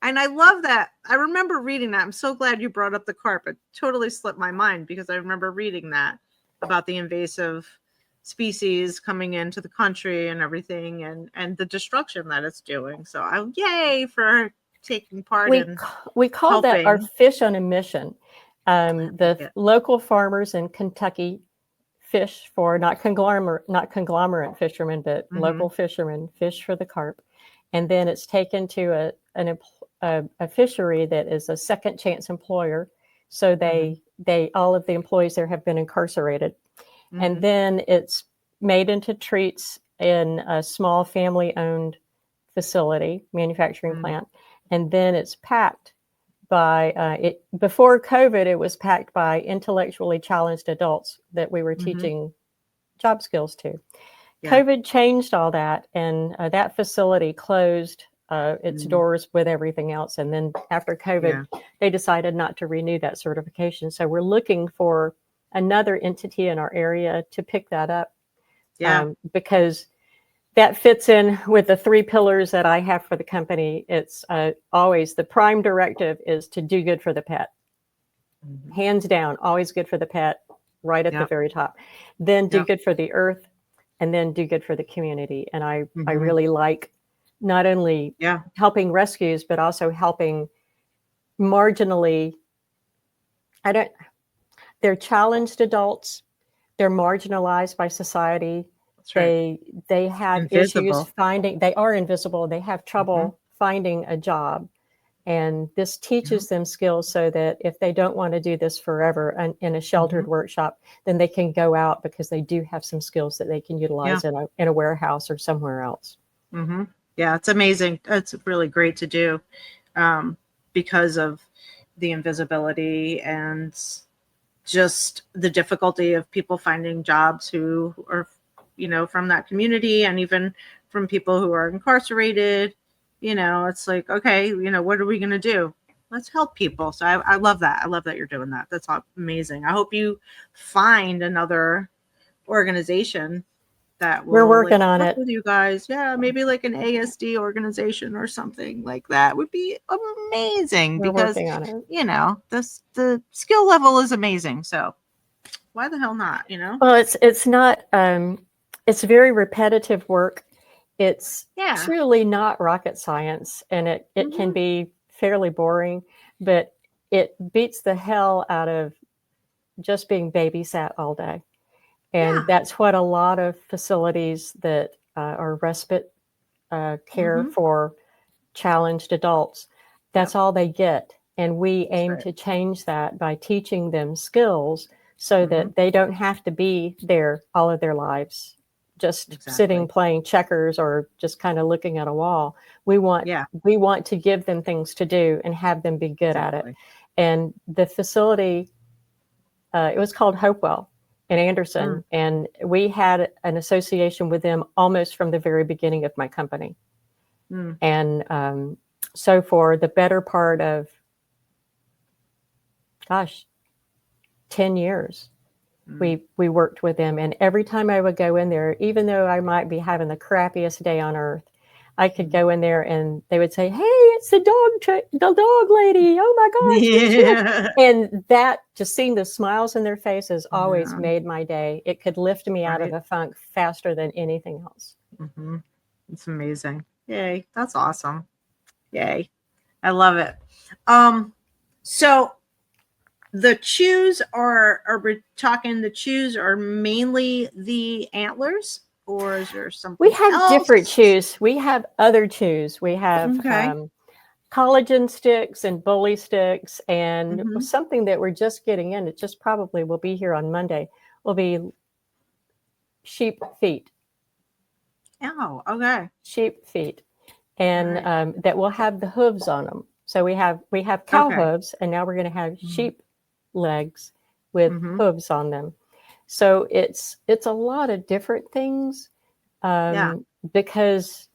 And I love that. I remember reading that. I'm so glad you brought up the carp. It totally slipped my mind because I remember reading that about the invasive species coming into the country and everything, and the destruction that it's doing. So yay for taking part in we call that our fish on a mission. The local farmers in Kentucky fish for not conglomerate fishermen, but local fishermen fish for the carp, and then it's taken to a fishery that is a second chance employer. So they all of the employees there have been incarcerated, and then it's made into treats in a small family-owned facility, manufacturing plant, and then it's packed by before COVID, it was packed by intellectually challenged adults that we were teaching job skills to. Yeah. COVID changed all that, and that facility closed its doors with everything else. And then after COVID, they decided not to renew that certification. So we're looking for another entity in our area to pick that up. Yeah, because that fits in with the 3 pillars that I have for the company. It's always the prime directive is to do good for the pet. Hands down, always good for the pet, right at the very top. Then do good for the earth, and then do good for the community. And I really like not only helping rescues, but also helping marginally, they're challenged adults, they're marginalized by society. Right. They have issues finding, they are invisible, they have trouble finding a job. And this teaches them skills so that if they don't want to do this forever in a sheltered workshop, then they can go out because they do have some skills that they can utilize in a warehouse or somewhere else. Yeah, it's amazing. It's really great to do because of the invisibility and just the difficulty of people finding jobs who are, from that community, and even from people who are incarcerated. It's like, okay, what are we going to do? Let's help people. So I love that. I love that you're doing that. That's amazing. I hope you find another organization that will, we're working on it with you guys. Yeah, maybe like an ASD organization or something like that would be amazing. We're because working on it. The skill level is amazing. So why the hell not? Well, it's not. It's very repetitive work. It's truly not rocket science, and it can be fairly boring, but it beats the hell out of just being babysat all day. And that's what a lot of facilities that are respite care for challenged adults, that's all they get. And we aim to change that by teaching them skills so that they don't have to be there all of their lives, just sitting playing checkers or just kind of looking at a wall. We want to give them things to do and have them be good at it. And the facility, it was called Hopewell in Anderson, and we had an association with them almost from the very beginning of my company. And so for the better part of, 10 years, we worked with them. And every time I would go in there, even though I might be having the crappiest day on earth, I could go in there and they would say, "Hey, it's the dog lady. Oh my gosh." And that, just seeing the smiles in their faces always made my day. It could lift me out of a funk faster than anything else. It's amazing. Yay. That's awesome. Yay. I love it. So the chews are we talking the chews are mainly the antlers, or is there something We have else? different chews. We have other chews. We have collagen sticks and bully sticks, and something that we're just getting in, it just probably will be here on Monday, will be sheep feet. Oh, okay. Sheep feet. And that will have the hooves on them. So we have cow hooves, and now we're going to have sheep legs with hooves on them. So it's a lot of different things because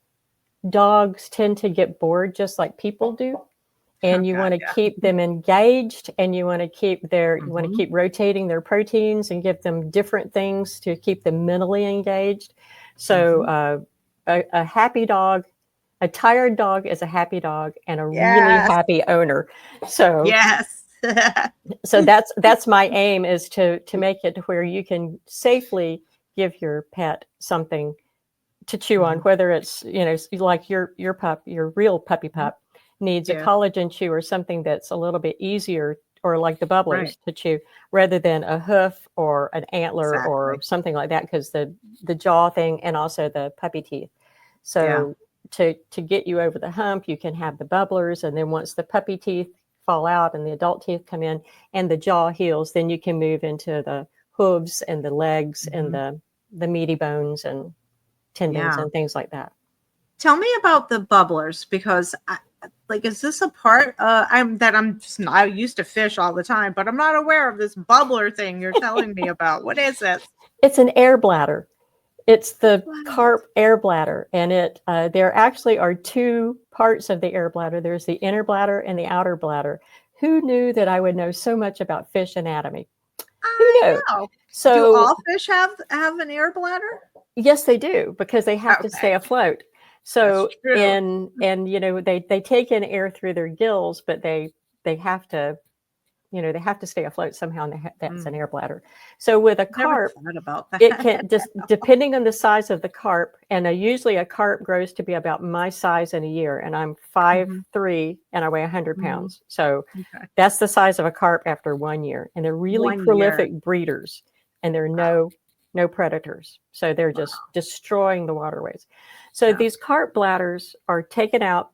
dogs tend to get bored just like people do. And you want to keep them engaged, and you want to keep you want to keep rotating their proteins and give them different things to keep them mentally engaged. So a happy dog A tired dog is a happy dog and a really Yes. happy owner. So Yes. so that's my aim, is to make it to where you can safely give your pet something to chew on, whether it's, you know, like your pup, your real puppy pup needs a collagen chew or something that's a little bit easier, or like the bubblers to chew, rather than a hoof or an antler or something like that, because the jaw thing and also the puppy teeth. So to get you over the hump, you can have the bubblers, and then once the puppy teeth fall out and the adult teeth come in and the jaw heals, then you can move into the hooves and the legs and the meaty bones and tendons and things like that. Tell me about the bubblers, because is this a part I used to fish all the time, but I'm not aware of this bubbler thing you're telling me about. What is it? It's an air bladder. It's the carp air bladder, and there actually are two parts of the air bladder. There's the inner bladder and the outer bladder. Who knew that I would know so much about fish anatomy? Who knew? Know. So, do all fish have an air bladder? Yes, they do, because they have to stay afloat. So, and you know, they take in air through their gills, but they have to, you know, they have to stay afloat somehow, and that's an air bladder. So with a carp, it can just, depending on the size of the carp, and usually a carp grows to be about my size in a year, and I'm 5'3" and I weigh 100 pounds. So that's the size of a carp after 1 year, and they're really prolific breeders, and there are no predators. So they're just destroying the waterways. So these carp bladders are taken out,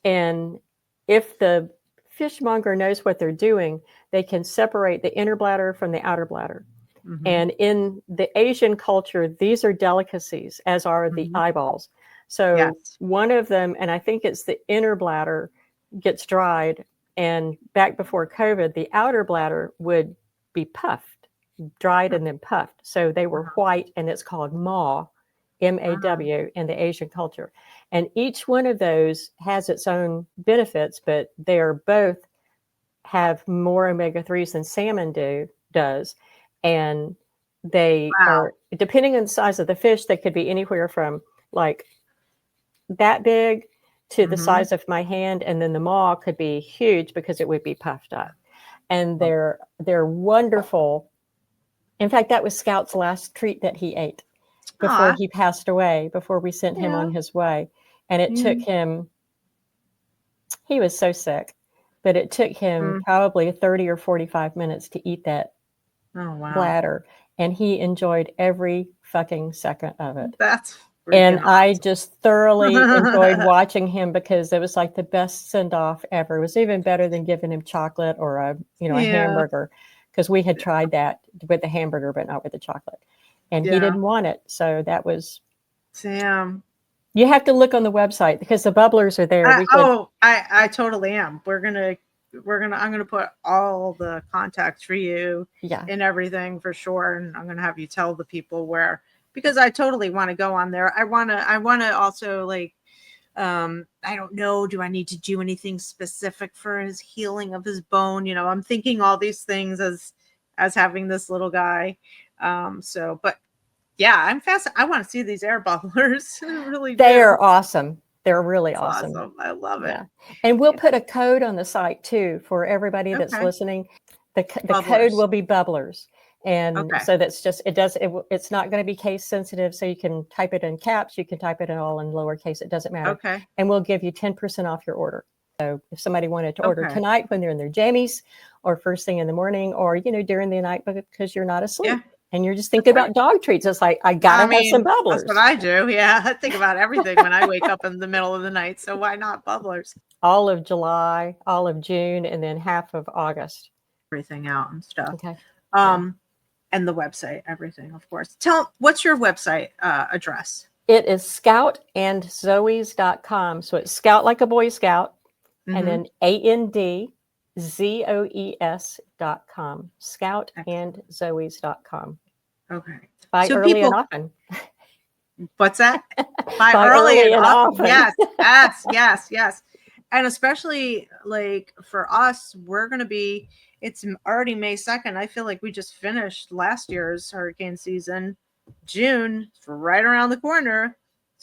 and if the fishmonger knows what they're doing, they can separate the inner bladder from the outer bladder. And in the Asian culture, these are delicacies, as are the eyeballs. So one of them, and I think it's the inner bladder, gets dried. And back before COVID, the outer bladder would be puffed, dried and then puffed. So they were white, and it's called maw, M-A-W, in the Asian culture. And each one of those has its own benefits, but they are both have more omega-3s than salmon does. And they are, depending on the size of the fish, they could be anywhere from like that big to the size of my hand. And then the maw could be huge because it would be puffed up. And they're wonderful. In fact, that was Scout's last treat that he ate before he passed away, before we sent him on his way. And it took him, he was so sick, but it took him probably 30 or 45 minutes to eat that bladder. And he enjoyed every fucking second of it. And awesome. I just thoroughly enjoyed watching him, because it was like the best send-off ever. It was even better than giving him chocolate or a hamburger, because we had tried that with the hamburger, but not with the chocolate. And he didn't want it. So that was Sam. You have to look on the website, because the bubblers are there. I totally am. I'm gonna put all the contacts for you and everything for sure. And I'm gonna have you tell the people where, because I totally want to go on there. I wanna also, like, I don't know, do I need to do anything specific for his healing of his bone? You know, I'm thinking all these things as having this little guy. But yeah, I'm fast. I want to see these air bubblers. They are awesome. They're really awesome. I love it. And we'll put a code on the site too for everybody that's listening. The code will be bubblers. And so that's just, it's not going to be case sensitive. So you can type it in caps, you can type it in all in lowercase, it doesn't matter. And we'll give you 10% off your order. So if somebody wanted to order tonight when they're in their jammies, or first thing in the morning, or, you know, during the night because you're not asleep. And you're just thinking about dog treats. It's like, I gotta have some bubblers. That's what I do. Yeah, I think about everything when I wake up in the middle of the night. So why not bubblers? All of July, all of June, and then half of August. Everything out and stuff. And the website, everything, of course. What's your website address? It is scoutandzoes.com. So it's Scout like a Boy Scout, and then ANDZOES.com. Scoutandzoes.com. Okay. Buy early and often. What's that? Buy early and often. Yes. And especially, like, for us, we're going to be, it's already May 2nd. I feel like we just finished last year's hurricane season. June, right around the corner.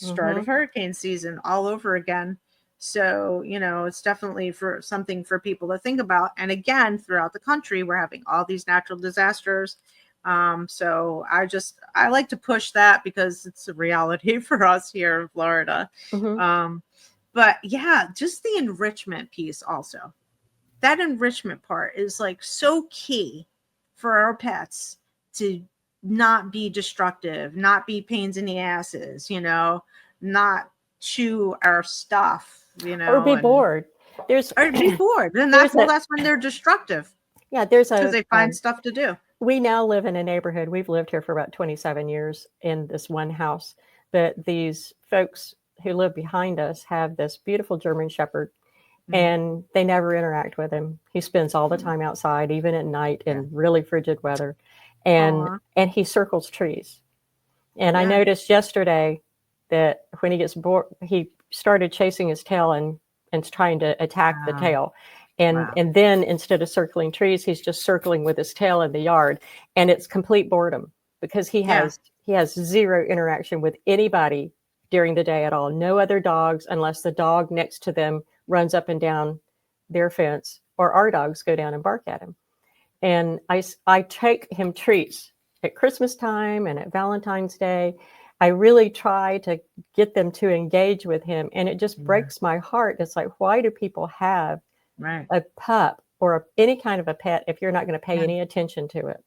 start of hurricane season all over again. So, it's definitely for something for people to think about. And again, throughout the country, we're having all these natural disasters. So I like to push that because it's a reality for us here in Florida. But yeah, just the enrichment piece also. That enrichment part is like so key for our pets to not be destructive, not be pains in the asses, not chew our stuff, or be bored. Or be bored. And that's when they're destructive. Yeah, because they find stuff to do. We now live in a neighborhood. We've lived here for about 27 years in this one house. But these folks who live behind us have this beautiful German Shepherd, and they never interact with him. He spends all the time outside, even at night in really frigid weather, and he circles trees. And I noticed yesterday that when he gets bored, he started chasing his tail and trying to attack the tail. And then instead of circling trees, he's just circling with his tail in the yard, and it's complete boredom because he has zero interaction with anybody during the day at all. No other dogs, unless the dog next to them runs up and down their fence, or our dogs go down and bark at him. And I take him treats at Christmas time and at Valentine's Day. I really try to get them to engage with him, and it just breaks my heart. It's like, why do people have a pup or any kind of a pet if you're not going to pay any attention to it?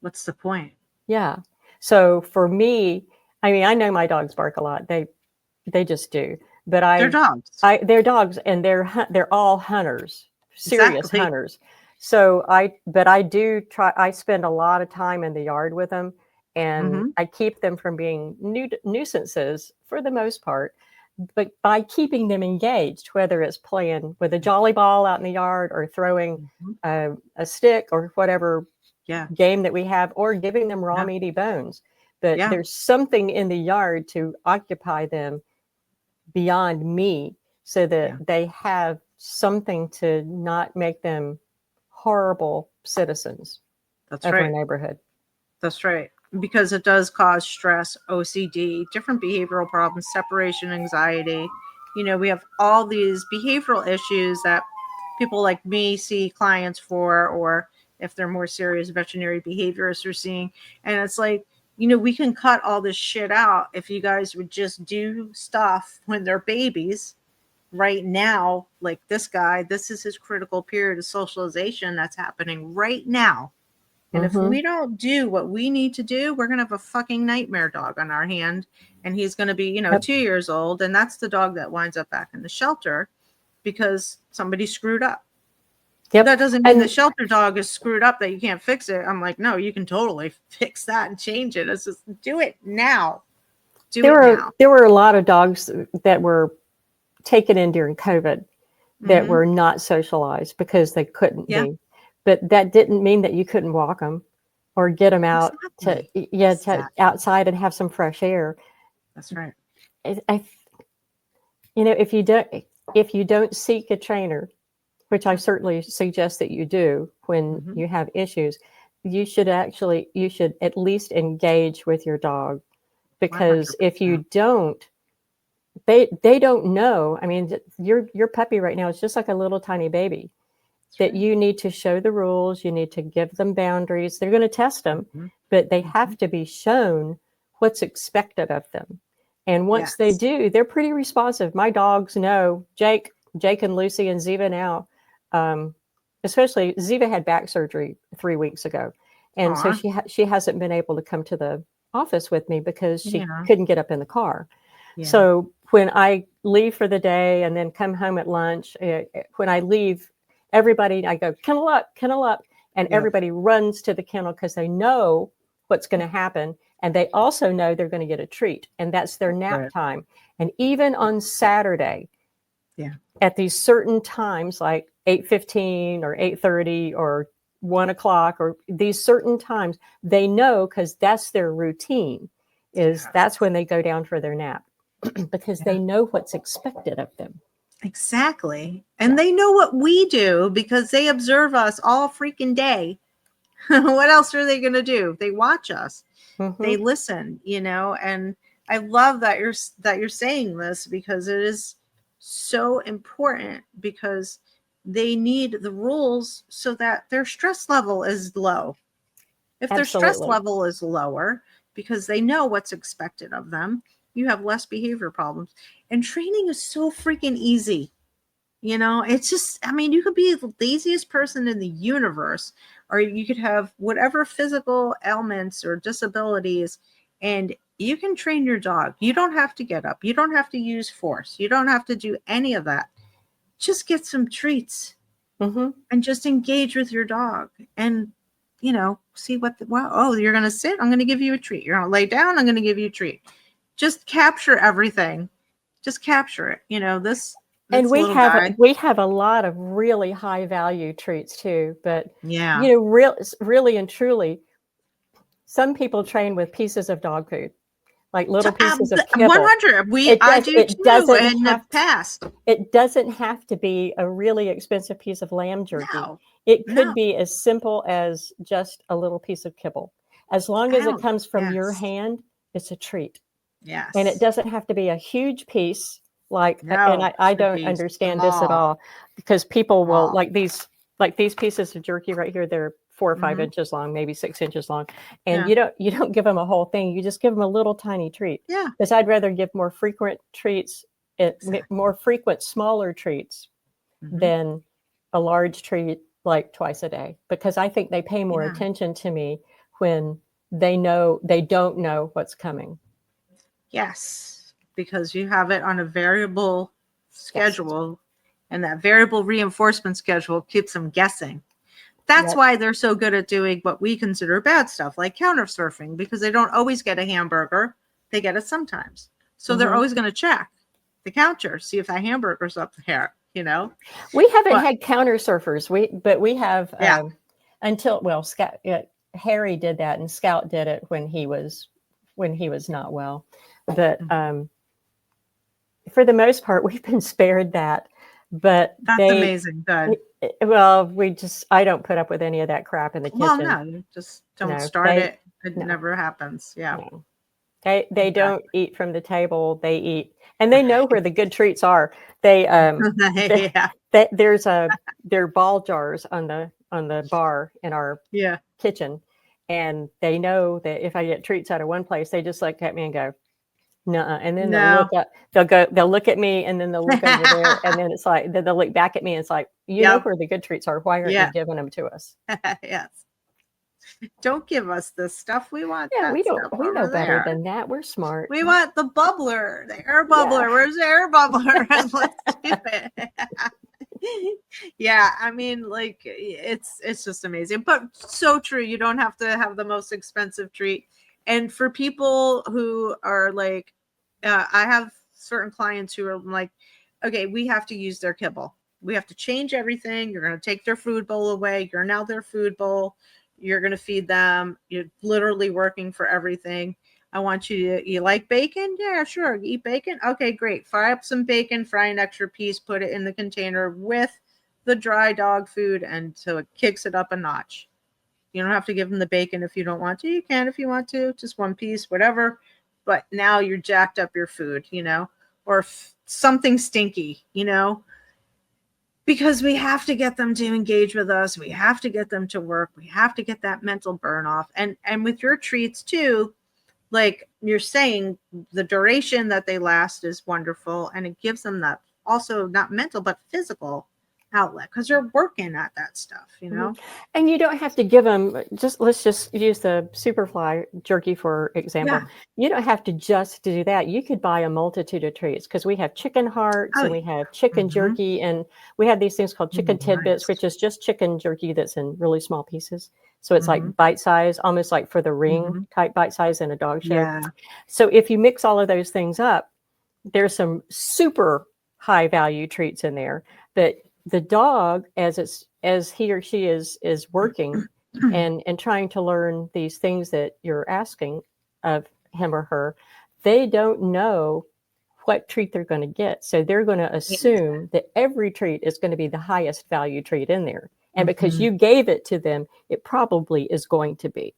What's the point? Yeah. So for me, I mean, I know my dogs bark a lot. They just do. But they're dogs. They're dogs, and they're all hunters, serious hunters. So I do try. I spend a lot of time in the yard with them, and I keep them from being nuisances for the most part. But by keeping them engaged, whether it's playing with a jolly ball out in the yard or throwing a stick or whatever game that we have, or giving them raw meaty bones. But there's something in the yard to occupy them beyond me, so that they have something to not make them horrible citizens of our neighborhood. That's right. Because it does cause stress, OCD, different behavioral problems, separation anxiety. We have all these behavioral issues that people like me see clients for, or if they're more serious veterinary behaviorists are seeing. And it's like, we can cut all this shit out if you guys would just do stuff when they're babies. Right now, like this guy, this is his critical period of socialization that's happening right now. And if we don't do what we need to do, we're going to have a fucking nightmare dog on our hand. And he's going to be, 2 years old. And that's the dog that winds up back in the shelter because somebody screwed up. That doesn't mean the shelter dog is screwed up that you can't fix it. I'm like, no, you can totally fix that and change it. It's just do it now. There were a lot of dogs that were taken in during COVID that were not socialized because they couldn't be. But that didn't mean that you couldn't walk them or get them out to outside and have some fresh air. That's right. If you don't seek a trainer, which I certainly suggest that you do when you have issues, you should at least engage with your dog, because 100%. If you don't, they don't know. I mean, your puppy right now is just like a little tiny baby. That you need to show the rules, you need to give them boundaries. They're going to test them, but they have to be shown what's expected of them. And once they do, they're pretty responsive. My dogs know, Jake and Lucy and Ziva now, especially Ziva had back surgery 3 weeks ago. And so she hasn't been able to come to the office with me because she couldn't get up in the car. So when I leave for the day and then come home at lunch, when I leave, everybody, I go, kennel up. And everybody runs to the kennel because they know what's going to happen. And they also know they're going to get a treat. And that's their nap time. And even on Saturday, at these certain times, like 8:15 or 8:30 or 1 o'clock, or these certain times, they know, because that's their routine, that's when they go down for their nap, because they know what's expected of them. Exactly. And they know what we do because they observe us all freaking day. What else are they going to do? They watch us. They listen, and I love that you're saying this, because it is so important, because they need the rules so that their stress level is low. If their stress level is lower, because they know what's expected of them, you have less behavior problems. And training is so freaking easy. You know, it's just, I mean, you could be the laziest person in the universe, or you could have whatever physical ailments or disabilities, and you can train your dog. You don't have to get up. You don't have to use force. You don't have to do any of that. Just get some treats and just engage with your dog, and, you know, see what, oh, you're going to sit. I'm going to give you a treat. You're going to lay down. I'm going to give you a treat. Just capture everything. Just capture it. You know, this. And we have a lot of really high value treats too, but you know, really and truly, some people train with pieces of dog food, like little pieces of kibble. 100. I do too. In the past, it doesn't have to be a really expensive piece of lamb jerky. No, it could be as simple as just a little piece of kibble. As long as it comes from your hand, it's a treat. Yes, and it doesn't have to be a huge piece. And I don't understand this at all, because people will like these pieces of jerky right here. They're 4 or 5 inches long, maybe 6 inches long. And you don't give them a whole thing. You just give them a little tiny treat. Yeah. Because I'd rather give more frequent treats, more frequent, smaller treats than a large treat like twice a day. Because I think they pay more attention to me when they don't know what's coming. Yes. Because you have it on a variable schedule, and that variable reinforcement schedule keeps them guessing. That's why they're so good at doing what we consider bad stuff, like counter surfing, because they don't always get a hamburger. They get it sometimes. So they're always going to check the counter, see if that hamburger's up there, you know? We haven't had counter surfers, but we have Harry did that, and Scout did it when he was not well. But for the most part, we've been spared that. But that's amazing. Good. Well, I don't put up with any of that crap in the kitchen. Well, no, you just don't start it. It never happens. Yeah. No. They don't eat from the table. They eat, and they know where the good treats are. There are ball jars on the bar in our kitchen, and they know that if I get treats out of one place, they just look at me and go, "Nuh-uh." And then they'll look at me, and then they'll look over there, and then it's like, then they'll look back at me, and it's like, you know where the good treats are. Why aren't you giving them to us? Yes. Don't give us this stuff. We want we know better than that. We're smart. We want the bubbler, the air bubbler. Yeah. Where's the air bubbler? Let's do it. Yeah, I mean, like, it's just amazing, but so true. You don't have to have the most expensive treat. And for people who are like, I have certain clients who are like, okay, we have to use their kibble. We have to change everything. You're going to take their food bowl away. You're now their food bowl. You're going to feed them. You're literally working for everything. I want you like bacon? Yeah, sure. Eat bacon? Okay, great. Fry up some bacon, fry an extra piece, put it in the container with the dry dog food, and so it kicks it up a notch. You don't have to give them the bacon if you don't want to. You can if you want to, just one piece, whatever. But now you're jacked up your food, you know, or something stinky, you know, because we have to get them to engage with us. We have to get them to work. We have to get that mental burn off. And with your treats too, like you're saying, the duration that they last is wonderful. And it gives them that also not mental, but physical outlet, because you're working at that stuff, you know. And you don't have to give them let's just use the Superfly jerky for example. You don't have to just do that. You could buy a multitude of treats, because we have chicken hearts and we have chicken jerky, and we have these things called chicken tidbits, which is just chicken jerky that's in really small pieces. So it's like bite size, almost like for the ring type bite size in a dog show. So if you mix all of those things up, there's some super high value treats in there. But the dog, as he or she is working and trying to learn these things that you're asking of him or her, they don't know what treat they're going to get. So they're going to assume that every treat is going to be the highest value treat in there. And because you gave it to them, it probably is going to be.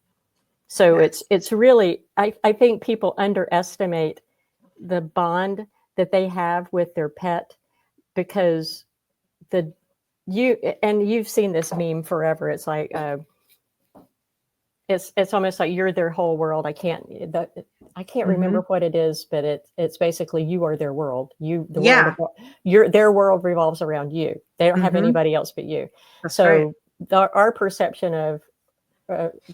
So it's really, I think people underestimate the bond that they have with their pet, because you've seen this meme forever. It's like it's almost like you're their whole world. I can't remember what it is, but it's basically you are their world. Their world revolves around you. They don't have anybody else but you. That's so right. Our perception of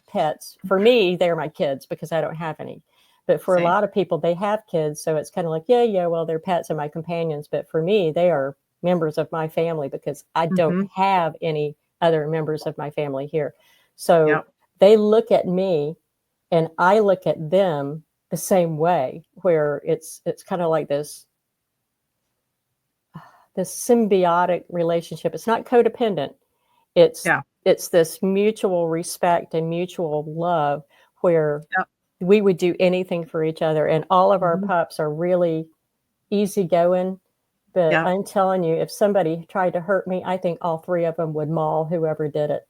pets, for me, they're my kids because I don't have any. But for a lot of people, they have kids, so it's kind of like, well, they're pets and my companions. But for me, they are members of my family because I don't have any other members of my family here. So they look at me and I look at them the same way, where it's kind of like this symbiotic relationship. It's not codependent. It's this mutual respect and mutual love where we would do anything for each other. And all of our pups are really easygoing. But I'm telling you, if somebody tried to hurt me, I think all three of them would maul whoever did it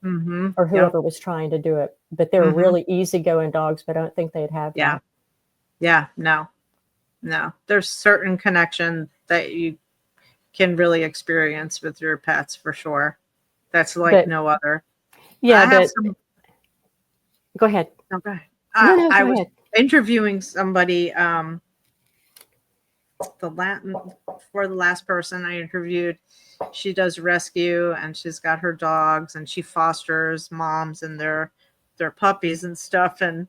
or whoever was trying to do it. But they're really easygoing dogs, but I don't think they'd have that. Yeah, no. There's certain connection that you can really experience with your pets for sure. That's like no other. Yeah, go ahead. No, go ahead. Go I was ahead. interviewing somebody for the last person I interviewed. She does rescue and she's got her dogs and she fosters moms and their puppies and stuff. And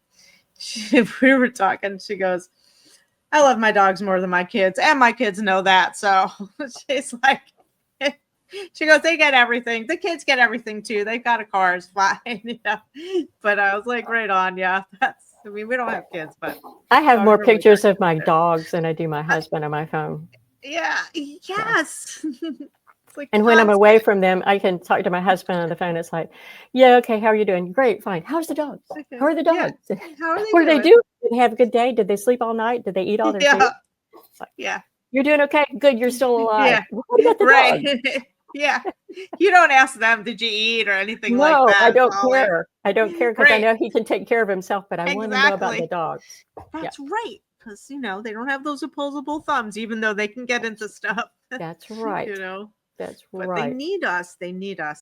we were talking, she goes, I love my dogs more than my kids, and my kids know that. So she's like, she goes, they get everything. The kids get everything too. They've got a car, it's fine. But I was like, right on. Yeah. We don't have kids, but I have more pictures of my dogs than I do my husband on my phone. Yeah. Yes. And when I'm away from them, I can talk to my husband on the phone. It's like, yeah, okay, how are you doing? Great, fine. How's the dogs? Okay. How are the dogs? Yeah. How are they what do they do? Did they have a good day? Did they sleep all night? Did they eat all their food? Like, you're doing okay? Good, you're still alive. Yeah. What about the dogs? Yeah. You don't ask them, did you eat or anything like that? No, I don't care. I don't care because I know he can take care of himself, but I want to know about the dogs. That's right. Because, they don't have those opposable thumbs, even though they can get into stuff. That's right. That's right. But they need us. They need us.